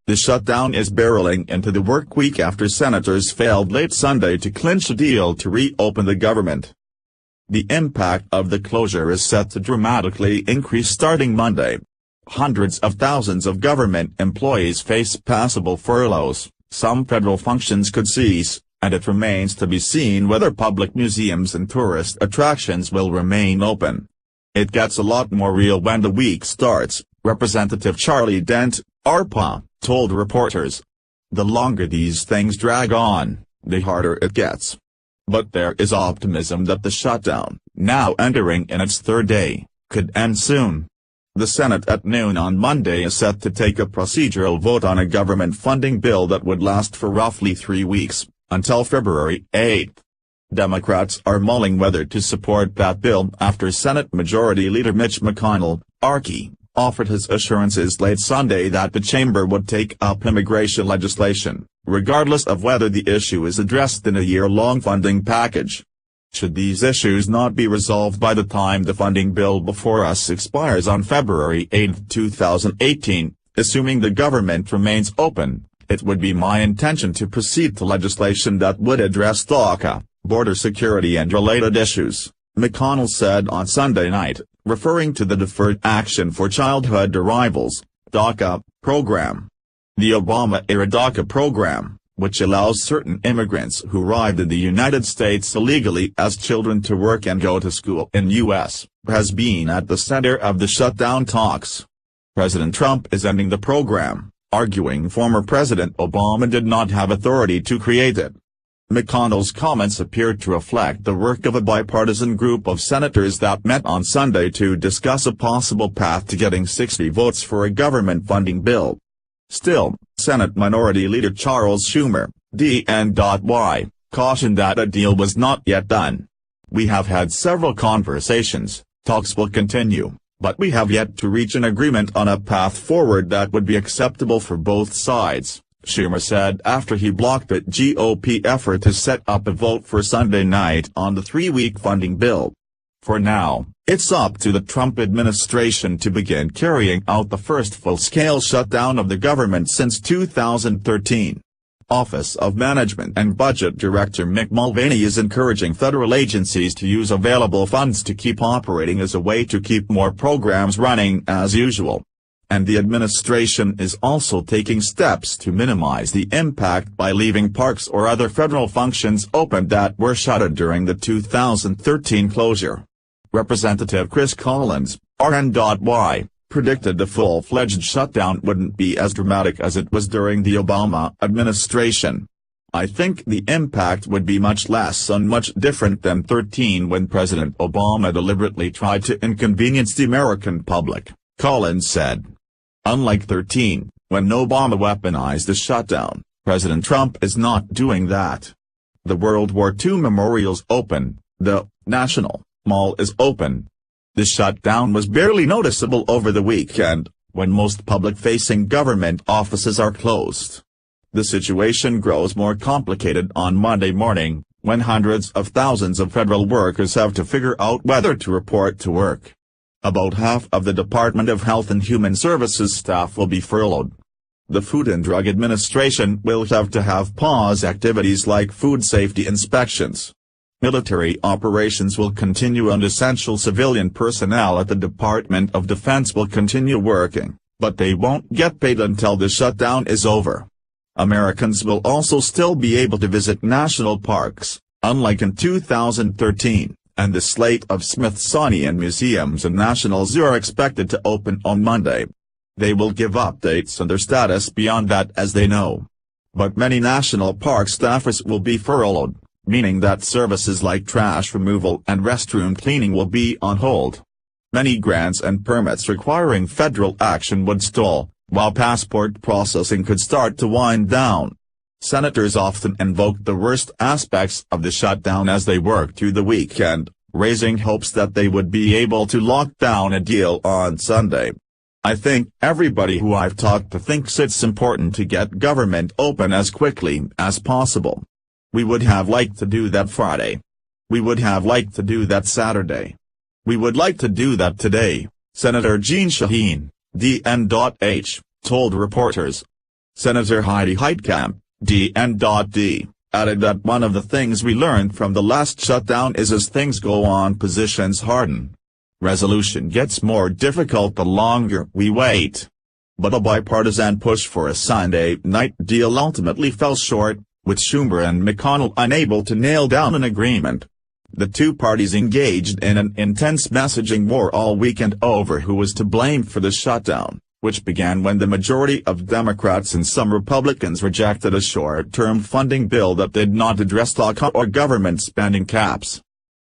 The shutdown is barreling into the work week after senators failed late Sunday to clinch a deal to reopen the government. The impact of the closure is set to dramatically increase starting Monday. Hundreds of thousands of government employees face possible furloughs, some federal functions could cease, and it remains to be seen whether public museums and tourist attractions will remain open. It gets a lot more real when the week starts, Representative Charlie Dent, ARPA, told reporters. The longer these things drag on, the harder it gets. But there is optimism that the shutdown, now entering in its third day, could end soon. The Senate at noon on Monday is set to take a procedural vote on a government funding bill that would last for roughly 3 weeks, until February 8. Democrats are mulling whether to support that bill after Senate Majority Leader Mitch McConnell, RK, offered his assurances late Sunday that the chamber would take up immigration legislation, regardless of whether the issue is addressed in a year-long funding package. Should these issues not be resolved by the time the funding bill before us expires on February 8, 2018, assuming the government remains open, it would be my intention to proceed to legislation that would address DACA, border security and related issues, McConnell said on Sunday night, referring to the Deferred Action for Childhood Arrivals, DACA, program. The Obama-era DACA program, which allows certain immigrants who arrived in the United States illegally as children to work and go to school in U.S., has been at the center of the shutdown talks. President Trump is ending the program, arguing former President Obama did not have authority to create it. McConnell's comments appeared to reflect the work of a bipartisan group of senators that met on Sunday to discuss a possible path to getting 60 votes for a government funding bill. Still, Senate Minority Leader Charles Schumer, DNY, cautioned that a deal was not yet done. We have had several conversations, talks will continue, but we have yet to reach an agreement on a path forward that would be acceptable for both sides, Schumer said after he blocked a GOP effort to set up a vote for Sunday night on the 3-week funding bill. For now, it's up to the Trump administration to begin carrying out the first full-scale shutdown of the government since 2013. Office of Management and Budget Director Mick Mulvaney is encouraging federal agencies to use available funds to keep operating as a way to keep more programs running as usual. And the administration is also taking steps to minimize the impact by leaving parks or other federal functions open that were shuttered during the 2013 closure. Representative Chris Collins, RNY, predicted the full-fledged shutdown wouldn't be as dramatic as it was during the Obama administration. I think the impact would be much less and much different than 2013 when President Obama deliberately tried to inconvenience the American public, Collins said. Unlike 2013, when Obama weaponized the shutdown, President Trump is not doing that. The World War II memorial's open, the National Mall is open. The shutdown was barely noticeable over the weekend, when most public-facing government offices are closed. The situation grows more complicated on Monday morning, when hundreds of thousands of federal workers have to figure out whether to report to work. About half of the Department of Health and Human Services staff will be furloughed. The Food and Drug Administration will have to pause activities like food safety inspections. Military operations will continue and essential civilian personnel at the Department of Defense will continue working, but they won't get paid until the shutdown is over. Americans will also still be able to visit national parks, unlike in 2013. And the slate of Smithsonian museums and national zoos are expected to open on Monday. They will give updates on their status beyond that as they know. But many national park staffers will be furloughed, meaning that services like trash removal and restroom cleaning will be on hold. Many grants and permits requiring federal action would stall, while passport processing could start to wind down. Senators often invoked the worst aspects of the shutdown as they worked through the weekend, raising hopes that they would be able to lock down a deal on Sunday. I think everybody who I've talked to thinks it's important to get government open as quickly as possible. We would have liked to do that Friday. We would have liked to do that Saturday. We would like to do that today, Senator Jeanne Shaheen, DN.H., told reporters. Senator Heidi Heitkamp, D.N.D., added that one of the things we learned from the last shutdown is as things go on, positions harden. Resolution gets more difficult the longer we wait. But a bipartisan push for a Sunday night deal ultimately fell short, with Schumer and McConnell unable to nail down an agreement. The two parties engaged in an intense messaging war all weekend over who was to blame for the shutdown, which began when the majority of Democrats and some Republicans rejected a short-term funding bill that did not address DACA or government spending caps.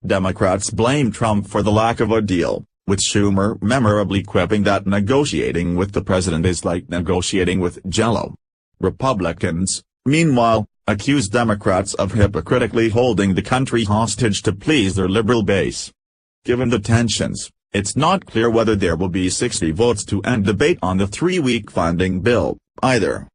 Democrats blamed Trump for the lack of a deal, with Schumer memorably quipping that negotiating with the president is like negotiating with Jell-O. Republicans, meanwhile, accused Democrats of hypocritically holding the country hostage to please their liberal base. Given the tensions, it's not clear whether there will be 60 votes to end debate on the 3-week funding bill, either.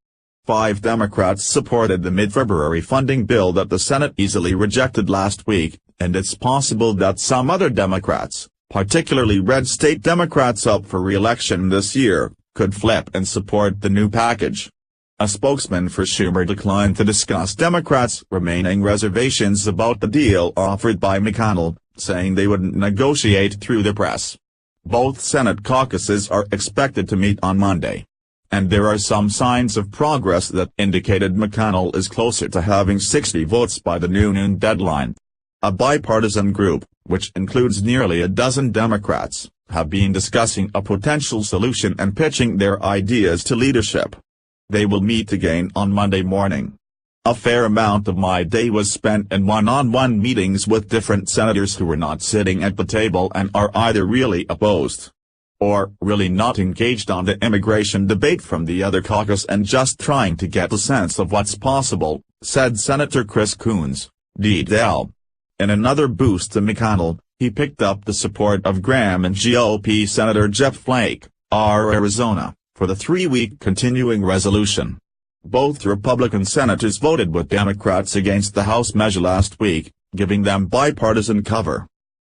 5 Democrats supported the mid-February funding bill that the Senate easily rejected last week, and it's possible that some other Democrats, particularly red state Democrats up for re-election this year, could flip and support the new package. A spokesman for Schumer declined to discuss Democrats' remaining reservations about the deal offered by McConnell, saying they wouldn't negotiate through the press. Both Senate caucuses are expected to meet on Monday. And there are some signs of progress that indicated McConnell is closer to having 60 votes by the noon deadline. A bipartisan group, which includes nearly a dozen Democrats, have been discussing a potential solution and pitching their ideas to leadership. They will meet again on Monday morning. A fair amount of my day was spent in one-on-one meetings with different senators who were not sitting at the table and are either really opposed or really not engaged on the immigration debate from the other caucus and just trying to get a sense of what's possible, said Senator Chris Coons, D.Del. In another boost to McConnell, he picked up the support of Graham and GOP Senator Jeff Flake, R. Arizona, for the 3-week continuing resolution. Both Republican senators voted with Democrats against the House measure last week, giving them bipartisan cover.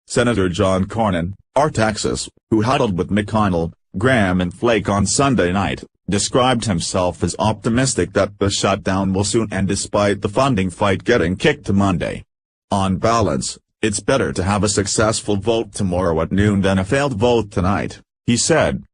Senator John Cornyn, R. Texas, who huddled with McConnell, Graham and Flake on Sunday night, described himself as optimistic that the shutdown will soon end despite the funding fight getting kicked to Monday. On balance, it's better to have a successful vote tomorrow at noon than a failed vote tonight, he said.